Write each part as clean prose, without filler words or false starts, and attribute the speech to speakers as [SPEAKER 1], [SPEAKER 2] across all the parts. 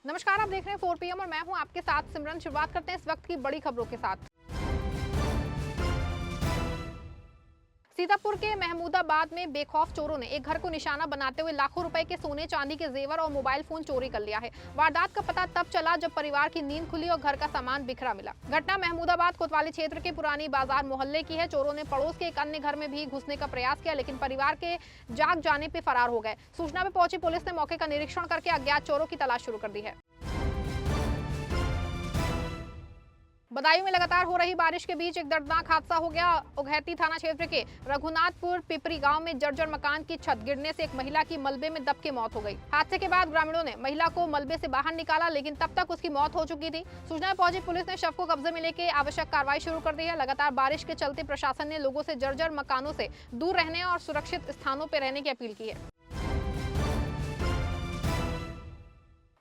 [SPEAKER 1] नमस्कार, आप देख रहे हैं 4 पीएम और मैं हूं आपके साथ सिमरन। शुरुआत करते हैं इस वक्त की बड़ी खबरों के साथ। सीतापुर के महमूदाबाद में बेखौफ चोरों ने एक घर को निशाना बनाते हुए लाखों रुपए के सोने चांदी के जेवर और मोबाइल फोन चोरी कर लिया है। वारदात का पता तब चला जब परिवार की नींद खुली और घर का सामान बिखरा मिला। घटना महमूदाबाद कोतवाली क्षेत्र के पुरानी बाजार मोहल्ले की है। चोरों ने पड़ोस के एक अन्य घर में भी घुसने का प्रयास किया, लेकिन परिवार के जाग जाने पर फरार हो गए। सूचना पर पहुंची पुलिस ने मौके का निरीक्षण करके अज्ञात चोरों की तलाश शुरू कर दी है। बदायूं में लगातार हो रही बारिश के बीच एक दर्दनाक हादसा हो गया। उघैती थाना क्षेत्र के रघुनाथपुर पिपरी गांव में जर्जर मकान की छत गिरने से एक महिला की मलबे में दब के मौत हो गई। हादसे के बाद ग्रामीणों ने महिला को मलबे से बाहर निकाला, लेकिन तब तक उसकी मौत हो चुकी थी। सूचना पर पहुंची पुलिस ने शव को कब्जे में लेकर आवश्यक कार्रवाई शुरू कर दी है। लगातार बारिश के चलते प्रशासन ने लोगों से जर्जर मकानों से दूर रहने और सुरक्षित स्थानों पर रहने की अपील की है।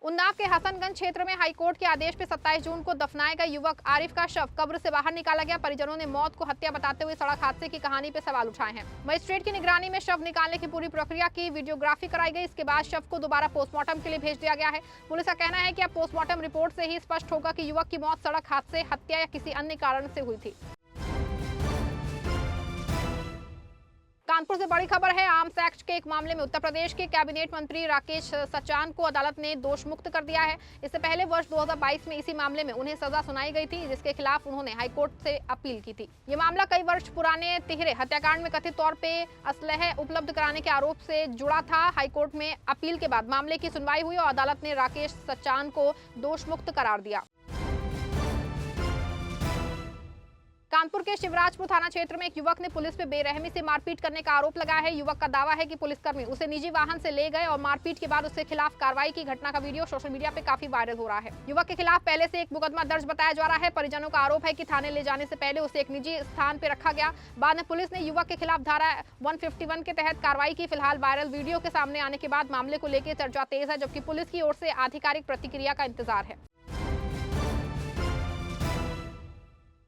[SPEAKER 1] उन्नाव के हसनगंज क्षेत्र में हाईकोर्ट के आदेश पे 27 जून को दफनाए गए युवक आरिफ का शव कब्र से बाहर निकाला गया। परिजनों ने मौत को हत्या बताते हुए सड़क हादसे की कहानी पे सवाल उठाए हैं। मजिस्ट्रेट की निगरानी में शव निकालने की पूरी प्रक्रिया की वीडियोग्राफी कराई गई। इसके बाद शव को दोबारा पोस्टमार्टम के लिए भेज दिया गया है। पुलिस का कहना है कि अब पोस्टमार्टम रिपोर्ट से ही स्पष्ट होगा कि युवक की मौत सड़क हादसे, हत्या या किसी अन्य कारण से हुई थी। कानपुर से बड़ी खबर है। आर्म्स एक्ट के एक मामले में उत्तर प्रदेश के कैबिनेट मंत्री राकेश सचान को अदालत ने दोष मुक्त कर दिया है। इससे पहले वर्ष 2022 में इसी मामले में उन्हें सजा सुनाई गई थी, जिसके खिलाफ उन्होंने हाईकोर्ट से अपील की थी। ये मामला कई वर्ष पुराने तिहरे हत्याकांड में कथित तौर पे असलहे उपलब्ध कराने के आरोप से जुड़ा था। हाईकोर्ट में अपील के बाद मामले की सुनवाई हुई और अदालत ने राकेश सचान को दोष मुक्त करार दिया। कानपुर के शिवराजपुर थाना क्षेत्र में एक युवक ने पुलिस पे बेरहमी से मारपीट करने का आरोप लगाया है। युवक का दावा है कि पुलिसकर्मी उसे निजी वाहन से ले गए और मारपीट के बाद उसके खिलाफ कार्रवाई की। घटना का वीडियो सोशल मीडिया पे काफी वायरल हो रहा है। युवक के खिलाफ पहले से एक मुकदमा दर्ज बताया जा रहा है। परिजनों का आरोप है कि थाने ले जाने से पहले उसे एक निजी स्थान पर रखा गया। बाद में पुलिस ने युवक के खिलाफ धारा 151 के तहत कार्रवाई की। फिलहाल वायरल वीडियो के सामने आने के बाद मामले को लेकर चर्चा तेज है, जबकि पुलिस की ओर से आधिकारिक प्रतिक्रिया का इंतजार है।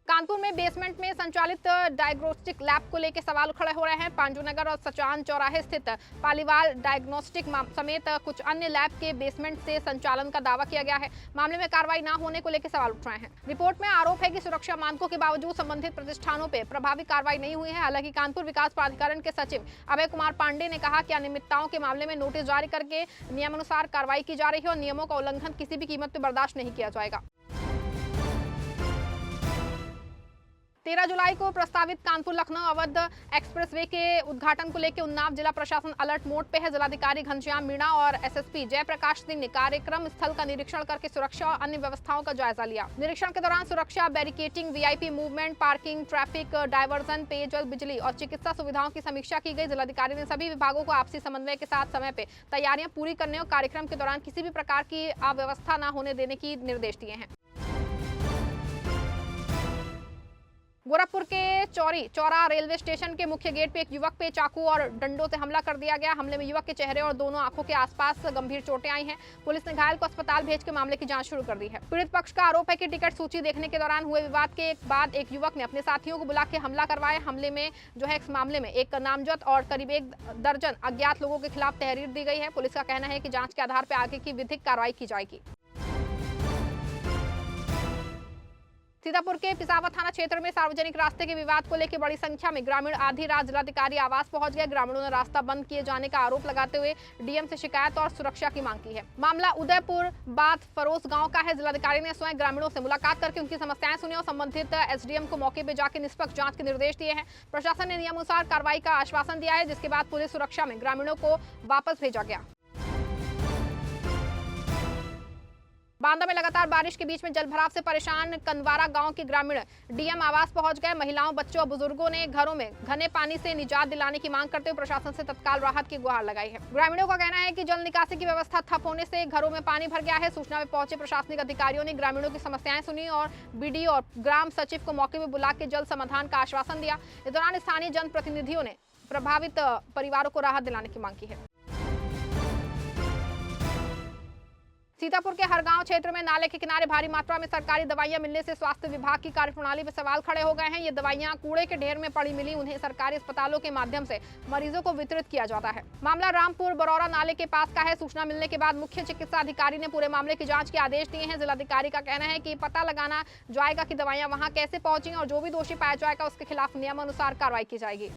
[SPEAKER 1] कानपुर में बेसमेंट में संचालित डायग्नोस्टिक लैब को लेकर सवाल खड़े हो रहे हैं। पांडुनगर और सचान चौराहे स्थित पालीवाल डायग्नोस्टिक समेत कुछ अन्य लैब के बेसमेंट से संचालन का दावा किया गया है। मामले में कार्रवाई न होने को लेकर सवाल उठ रहे हैं। रिपोर्ट में आरोप है कि सुरक्षा मानकों के बावजूद संबंधित प्रतिष्ठानों पर प्रभावी कार्रवाई नहीं हुई है। हालांकि कानपुर विकास प्राधिकरण के सचिव अभय कुमार पांडे ने कहा कि अनियमितताओं के मामले में नोटिस जारी करके नियमानुसार कार्रवाई की जा रही है और नियमों का उल्लंघन किसी भी कीमत पर बर्दाश्त नहीं किया जाएगा। 13 जुलाई को प्रस्तावित कानपुर लखनऊ अवध एक्सप्रेसवे के उद्घाटन को लेकर उन्नाव जिला प्रशासन अलर्ट मोड पे है। जिलाधिकारी घनश्याम मीणा और एसएसपी जयप्रकाश सिंह ने कार्यक्रम स्थल का निरीक्षण करके सुरक्षा और अन्य व्यवस्थाओं का जायजा लिया। निरीक्षण के दौरान सुरक्षा, barricading, VIP movement, parking, traffic diversion, पेयजल, बिजली और चिकित्सा सुविधाओं की समीक्षा की गई। जिलाधिकारी ने सभी विभागों को आपसी समन्वय के साथ समय पे तैयारियां पूरी करने और कार्यक्रम के दौरान किसी भी प्रकार की अव्यवस्था न होने देने की निर्देश दिए हैं। गोरखपुर के चौरा रेलवे स्टेशन के मुख्य गेट पे एक युवक पे चाकू और डंडों से हमला कर दिया गया। हमले में युवक के चेहरे और दोनों आंखों के आसपास गंभीर चोटें आई हैं। पुलिस ने घायल को अस्पताल भेज के मामले की जांच शुरू कर दी है। पीड़ित पक्ष का आरोप है कि टिकट सूची देखने के दौरान हुए विवाद के बाद एक युवक ने अपने साथियों को बुला के हमला करवाया। हमले में इस मामले में एक नामजद और करीब 1 दर्जन अज्ञात लोगों के खिलाफ तहरीर दी गई है। पुलिस का कहना है कि जांच के आधार पर आगे की विधिक कार्रवाई की जाएगी। सीतापुर के पिसावर थाना क्षेत्र में सार्वजनिक रास्ते के विवाद को लेकर बड़ी संख्या में ग्रामीण आधी रात जिलाधिकारी आवास पहुंच गए। ग्रामीणों ने रास्ता बंद किए जाने का आरोप लगाते हुए डीएम से शिकायत और सुरक्षा की मांग की है। मामला उदयपुर बात फरोज गांव का है। जिलाधिकारी ने स्वयं ग्रामीणों से मुलाकात करके उनकी समस्याएं सुनी और संबंधित एसडीएम को मौके पर जाकर निष्पक्ष जांच के निर्देश दिए हैं। प्रशासन ने नियमानुसार कार्रवाई का आश्वासन दिया है, जिसके बाद पुलिस सुरक्षा में ग्रामीणों को वापस भेजा गया। बांदा में लगातार बारिश के बीच में जलभराव से परेशान कनवारा गांव के ग्रामीण डीएम आवास पहुंच गए। महिलाओं, बच्चों और बुजुर्गों ने घरों में घने पानी से निजात दिलाने की मांग करते हुए प्रशासन से तत्काल राहत की गुहार लगाई है। ग्रामीणों का कहना है कि जल निकासी की व्यवस्था ठप होने से घरों में पानी भर गया है। सूचना में पहुंचे प्रशासनिक अधिकारियों ने ग्रामीणों की समस्याएं सुनी और बीडीओ और ग्राम सचिव को मौके पर बुला के जल्द समाधान का आश्वासन दिया। इस दौरान स्थानीय जनप्रतिनिधियों ने प्रभावित परिवारों को राहत दिलाने की मांग की है। सीतापुर के हरगांव क्षेत्र में नाले के किनारे भारी मात्रा में सरकारी दवाइयां मिलने से स्वास्थ्य विभाग की कार्यप्रणाली पर सवाल खड़े हो गए हैं। ये दवाइयां कूड़े के ढेर में पड़ी मिली, उन्हें सरकारी अस्पतालों के माध्यम से मरीजों को वितरित किया जाता है। मामला रामपुर बरौरा नाले के पास का है। सूचना मिलने के बाद मुख्य चिकित्सा अधिकारी ने पूरे मामले की जाँच के आदेश दिए हैं। जिलाधिकारी का कहना है कि पता लगाना जाएगा कि दवाइयां वहां कैसे पहुंची और जो भी दोषी पाया जाएगा उसके खिलाफ नियमानुसार कार्रवाई की जाएगी।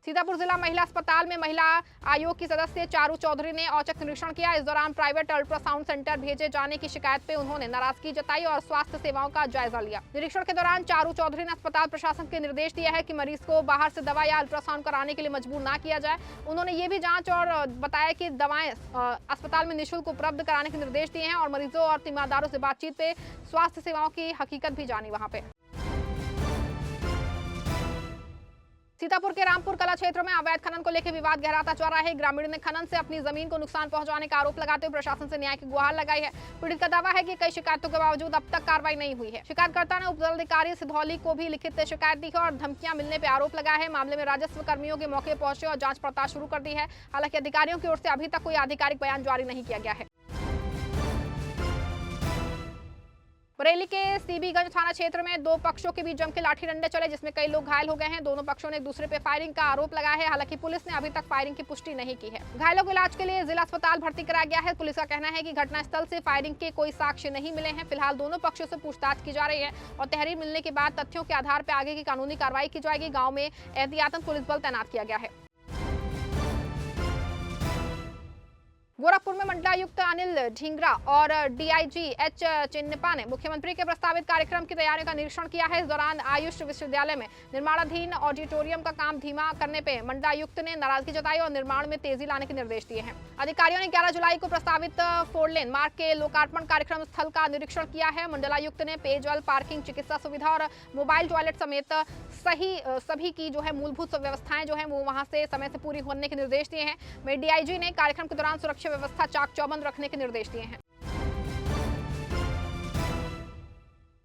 [SPEAKER 1] सीतापुर जिला महिला अस्पताल में महिला आयोग की सदस्य चारू चौधरी ने औचक निरीक्षण किया। इस दौरान प्राइवेट अल्ट्रासाउंड सेंटर भेजे जाने की शिकायत पे उन्होंने नाराजगी जताई और स्वास्थ्य सेवाओं का जायजा लिया। निरीक्षण के दौरान चारू चौधरी ने अस्पताल प्रशासन के निर्देश दिया है कि मरीज को बाहर से दवा या अल्ट्रासाउंड कराने के लिए मजबूर ना किया जाए। उन्होंने ये भी जाँच और बताया कि दवाएं अस्पताल में निःशुल्क उपलब्ध कराने के निर्देश दिए हैं और मरीजों और तीमारदारों से बातचीत पे स्वास्थ्य सेवाओं की हकीकत भी जानी वहाँ पे। सीतापुर के रामपुर कला क्षेत्र में अवैध खनन को लेकर विवाद गहराता जा रहा है। ग्रामीणों ने खनन से अपनी जमीन को नुकसान पहुंचाने का आरोप लगाते हुए प्रशासन से न्याय की गुहार लगाई है। पीड़ित का दावा है कि कई शिकायतों के बावजूद अब तक कार्रवाई नहीं हुई है। शिकायतकर्ता ने उपजिलाधिकारी सिधौली को भी लिखित शिकायत दी है और धमकियां मिलने पर आरोप लगाया है। मामले में राजस्व कर्मियों के मौके पहुंचे और जांच पड़ताल शुरू कर दी है। हालांकि अधिकारियों की ओर से अभी तक कोई आधिकारिक बयान जारी नहीं किया गया है। बरेली के सीबीगंज थाना क्षेत्र में दो पक्षों के बीच जम के लाठी डंडे चले, जिसमें कई लोग घायल हो गए हैं। दोनों पक्षों ने एक दूसरे पर फायरिंग का आरोप लगाया है। हालांकि पुलिस ने अभी तक फायरिंग की पुष्टि नहीं की है। घायलों को इलाज के लिए जिला अस्पताल भर्ती कराया गया है। पुलिस का कहना है कि घटनास्थल से फायरिंग के कोई साक्ष्य नहीं मिले हैं। फिलहाल दोनों पक्षों से पूछताछ की जा रही है और तहरीर मिलने के बाद तथ्यों के आधार पर आगे की कानूनी कार्रवाई की जाएगी। गाँव में एहतियातन पुलिस बल तैनात किया गया है। गोरखपुर में मंडलायुक्त अनिल ढींगरा और डीआईजी एच चिन्नपा ने मुख्यमंत्री के प्रस्तावित कार्यक्रम की तैयारियों का निरीक्षण किया है। इस दौरान आयुष विश्वविद्यालय में निर्माणाधीन ऑडिटोरियम का काम धीमा करने पे मंडलायुक्त ने नाराजगी जताई और निर्माण में तेजी लाने के निर्देश दिए हैं। अधिकारियों ने 11 जुलाई को प्रस्तावित 4 लेन मार्ग के लोकार्पण कार्यक्रम स्थल का निरीक्षण किया है। मंडलायुक्त ने पेयजल, पार्किंग, चिकित्सा सुविधा और मोबाइल टॉयलेट समेत सभी की जो है मूलभूत व्यवस्थाएं जो है वो वहां से समय से पूरी होने के निर्देश दिए हैं। वहीं डीआईजी ने कार्यक्रम के दौरान सुरक्षा व्यवस्था चाक चौबंद रखने के निर्देश दिए हैं।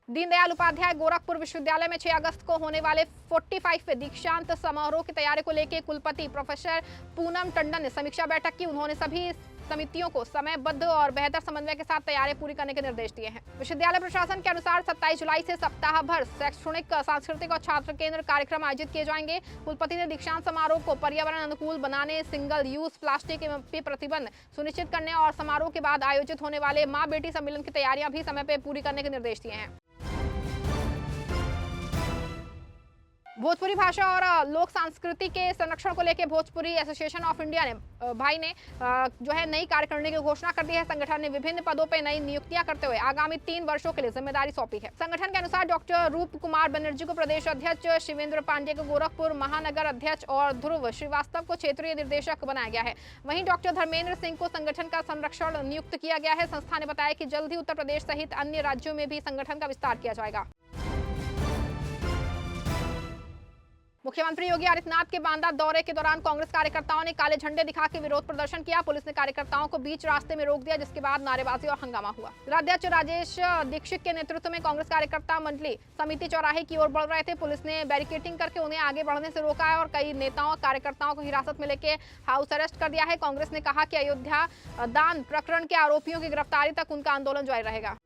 [SPEAKER 1] दीनदयाल उपाध्याय गोरखपुर विश्वविद्यालय में 6 अगस्त को होने वाले 45वें दीक्षांत समारोह की तैयारी को लेकर कुलपति प्रोफेसर पूनम टंडन ने समीक्षा बैठक की। उन्होंने सभी समितियों को समयबद्ध और बेहतर समन्वय के साथ तैयारी पूरी करने के निर्देश दिए हैं। विश्वविद्यालय प्रशासन के अनुसार 27 जुलाई से सप्ताह भर शैक्षणिक, सांस्कृतिक और छात्र केंद्र कार्यक्रम आयोजित किए जाएंगे। कुलपति ने दीक्षांत समारोह को पर्यावरण अनुकूल बनाने, सिंगल यूज प्लास्टिक पे प्रतिबंध सुनिश्चित करने और समारोह के बाद आयोजित होने वाले माँ बेटी सम्मेलन की तैयारियां भी समय पर पूरी करने के निर्देश दिए हैं। भोजपुरी भाषा और लोक संस्कृति के संरक्षण को लेकर भोजपुरी एसोसिएशन ऑफ इंडिया ने जो है नई कार्यकारिणी की घोषणा कर दी है। संगठन ने विभिन्न पदों पर नई नियुक्तियां करते हुए आगामी 3 वर्षों के लिए जिम्मेदारी सौंपी है। संगठन के अनुसार डॉक्टर रूप कुमार बनर्जी को प्रदेश अध्यक्ष, शिवेंद्र पांडे को गोरखपुर महानगर अध्यक्ष और ध्रुव श्रीवास्तव को क्षेत्रीय निर्देशक बनाया गया है। वहीं डॉक्टर धर्मेंद्र सिंह को संगठन का संरक्षण नियुक्त किया गया है। संस्था ने बताया कि जल्द ही उत्तर प्रदेश सहित अन्य राज्यों में भी संगठन का विस्तार किया जाएगा। मुख्यमंत्री योगी आदित्यनाथ के बांदा दौरे के दौरान कांग्रेस कार्यकर्ताओं ने काले झंडे दिखा के विरोध प्रदर्शन किया। पुलिस ने कार्यकर्ताओं को बीच रास्ते में रोक दिया, जिसके बाद नारेबाजी और हंगामा हुआ। जिलाध्यक्ष राजेश दीक्षित के नेतृत्व में कांग्रेस कार्यकर्ता मंडली समिति चौराहे की ओर बढ़ रहे थे। पुलिस ने बैरिकेडिंग करके उन्हें आगे बढ़ने से रोका है और कई नेताओं कार्यकर्ताओं को हिरासत में लेकर हाउस अरेस्ट कर दिया है। कांग्रेस ने कहा कि अयोध्या दान प्रकरण के आरोपियों की गिरफ्तारी तक उनका आंदोलन जारी रहेगा।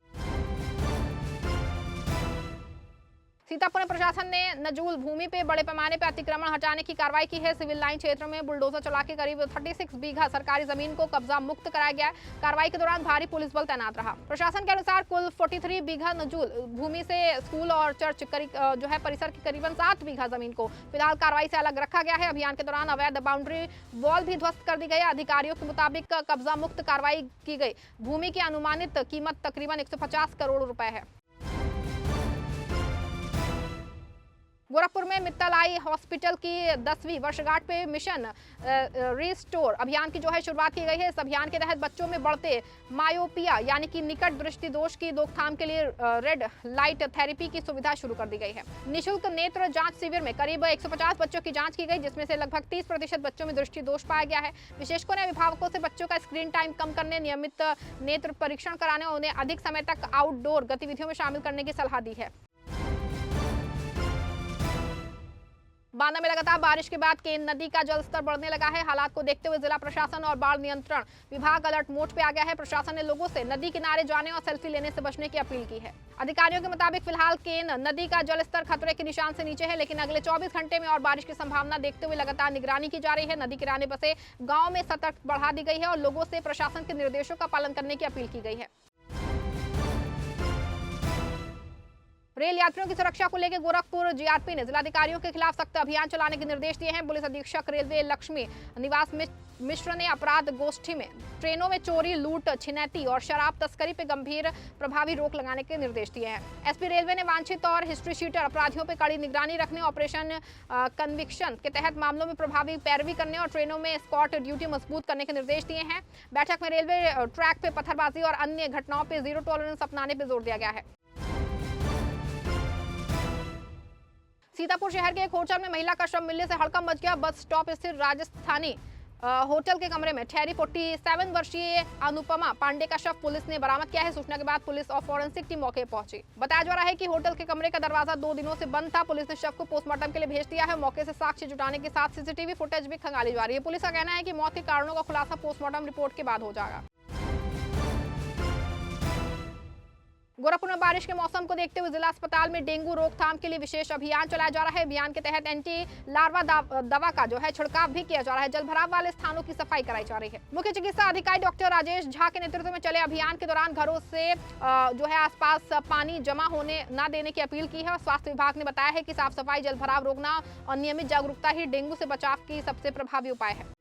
[SPEAKER 1] सीतापुर में प्रशासन ने नजूल भूमि पे बड़े पैमाने पर अतिक्रमण हटाने की कार्रवाई की है। सिविल लाइन क्षेत्र में बुलडोजर चला के करीब 36 बीघा सरकारी जमीन को कब्जा मुक्त कराया गया। कार्रवाई के दौरान भारी पुलिस बल तैनात रहा। प्रशासन के अनुसार कुल 43 बीघा नजूल भूमि से स्कूल और चर्च जो है परिसर की करीबन 7 बीघा जमीन को फिलहाल कार्रवाई से अलग रखा गया है। अभियान के दौरान अवैध बाउंड्री वॉल भी ध्वस्त कर दी गई। अधिकारियों के मुताबिक कब्जा मुक्त कार्रवाई की गई भूमि की अनुमानित कीमत तकरीबन 150 करोड़ रुपए है। गोरखपुर में मित्तल आई हॉस्पिटल की 10वीं वर्षगांठ पे मिशन रिस्टोर अभियान की जो है शुरुआत की गई है। इस अभियान के तहत बच्चों में बढ़ते मायोपिया यानी कि निकट दृष्टि दोष की रोकथाम के लिए रेड लाइट थेरेपी की सुविधा शुरू कर दी गई है। निःशुल्क नेत्र जांच शिविर में करीब 150 बच्चों की जांच की गई, जिसमें से लगभग 30% बच्चों में दृष्टि दोष पाया गया है। विशेषज्ञों ने अभिभावकों से बच्चों का स्क्रीन टाइम कम करने, नियमित नेत्र परीक्षण कराने और उन्हें अधिक समय तक आउटडोर गतिविधियों में शामिल करने की सलाह दी है। बांदा में लगातार बारिश के बाद केन नदी का जलस्तर बढ़ने लगा है। हालात को देखते हुए जिला प्रशासन और बाढ़ नियंत्रण विभाग अलर्ट मोड पे आ गया है। प्रशासन ने लोगों से नदी किनारे जाने और सेल्फी लेने से बचने की अपील की है। अधिकारियों के मुताबिक फिलहाल केन नदी का जलस्तर खतरे के निशान से नीचे है, लेकिन अगले 24 घंटे में और बारिश की संभावना देखते हुए लगातार निगरानी की जा रही है। नदी किनारे बसे गाँव में सतर्कता बढ़ा दी गई है और लोगों से प्रशासन के निर्देशों का पालन करने की अपील की गई है। रेल यात्रियों की सुरक्षा को लेकर गोरखपुर जीआरपी ने जिलाधिकारियों के खिलाफ सख्त अभियान चलाने के निर्देश दिए हैं। पुलिस अधीक्षक रेलवे लक्ष्मी निवास मिश्र ने अपराध गोष्ठी में ट्रेनों में चोरी, लूट, छिनैती और शराब तस्करी पर गंभीर प्रभावी रोक लगाने के निर्देश दिए हैं। एसपी रेलवे ने वांछित और हिस्ट्री शीटर अपराधियों पर कड़ी निगरानी रखने, ऑपरेशन कन्विक्शन के तहत मामलों में प्रभावी पैरवी करने और ट्रेनों में स्कॉट ड्यूटी मजबूत करने के निर्देश दिए हैं। बैठक में रेलवे ट्रैक पे पत्थरबाजी और अन्य घटनाओं पर जीरो टॉलरेंस अपनाने पर जोर दिया गया है। सीतापुर शहर के एक होटल में महिला का शव मिलने से हड़कंप मच गया। बस स्टॉप स्थित राजस्थानी होटल के कमरे में ठहरी 47 वर्षीय अनुपमा पांडे का शव पुलिस ने बरामद किया है। सूचना के बाद पुलिस और फॉरेंसिक टीम मौके पर पहुंची। बताया जा रहा है कि होटल के कमरे का दरवाजा 2 दिनों से बंद था। पुलिस ने शव को पोस्टमार्टम के लिए भेज दिया है। मौके से साक्ष्य जुटाने के साथ सीसीटीवी फुटेज भी खंगाली जा रही है। पुलिस का कहना है कि मौत के कारणों का खुलासा पोस्टमार्टम रिपोर्ट के बाद हो जाएगा। गोरखपुर में बारिश के मौसम को देखते हुए जिला अस्पताल में डेंगू रोकथाम के लिए विशेष अभियान चलाया जा रहा है। अभियान के तहत एंटी लार्वा दवा का जो है छिड़काव भी किया जा रहा है। जलभराव वाले स्थानों की सफाई कराई जा रही है। मुख्य चिकित्सा अधिकारी डॉक्टर राजेश झा के नेतृत्व में चले अभियान के दौरान घरों से जो है आसपास पानी जमा होने न देने की अपील की है। स्वास्थ्य विभाग ने बताया है कि साफ सफाई, जलभराव रोकना और नियमित जागरूकता ही डेंगू से बचाव की सबसे प्रभावी उपाय है।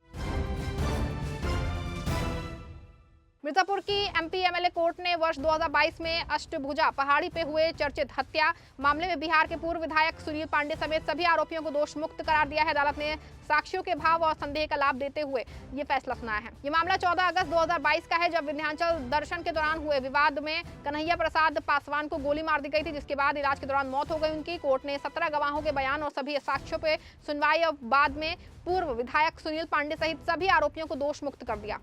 [SPEAKER 1] मिर्जापुर की एमपी एमएलए कोर्ट ने वर्ष 2022 में अष्टभुजा पहाड़ी पे हुए चर्चित हत्या मामले में बिहार के पूर्व विधायक सुनील पांडे समेत सभी आरोपियों को दोष मुक्त करार दिया है। अदालत ने साक्ष्यों के भाव और संदेह का लाभ देते हुए ये फैसला सुनाया है। ये मामला 14 अगस्त 2022 का है, जब विंध्याचल दर्शन के दौरान हुए विवाद में कन्हैया प्रसाद पासवान को गोली मार दी गई थी, जिसके बाद इलाज के दौरान मौत हो गई उनकी। कोर्ट ने 17 गवाहों के बयान और सभी साक्ष्यों पर सुनवाई और बाद में पूर्व विधायक सुनील पांडे सहित सभी आरोपियों को दोष मुक्त कर दिया।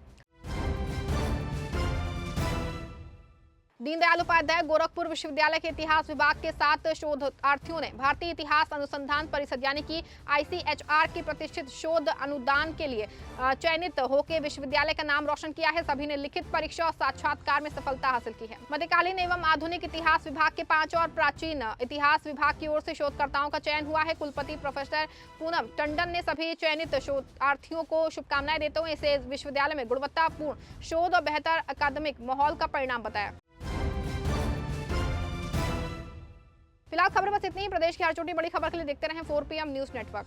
[SPEAKER 1] दीनदयाल उपाध्याय गोरखपुर विश्वविद्यालय के इतिहास विभाग के 7 शोधार्थियों ने भारतीय इतिहास अनुसंधान परिषद यानी कि ICHR की प्रतिष्ठित शोध अनुदान के लिए चयनित होकर विश्वविद्यालय का नाम रोशन किया है। सभी ने लिखित परीक्षा और साक्षात्कार में सफलता हासिल की है। मध्यकालीन एवं आधुनिक इतिहास विभाग के 5 और प्राचीन इतिहास विभाग की ओर से शोधकर्ताओं का चयन हुआ है। कुलपति प्रोफेसर पूनम टंडन ने सभी चयनित शोधार्थियों को शुभकामनाएं देते हुए इसे विश्वविद्यालय में गुणवत्तापूर्ण शोध और बेहतर अकादमिक माहौल का परिणाम बताया। फिलहाल खबर बस इतनी ही। प्रदेश की हर छोटी बड़ी खबर के लिए देखते रहें 4 PM न्यूज नेटवर्क।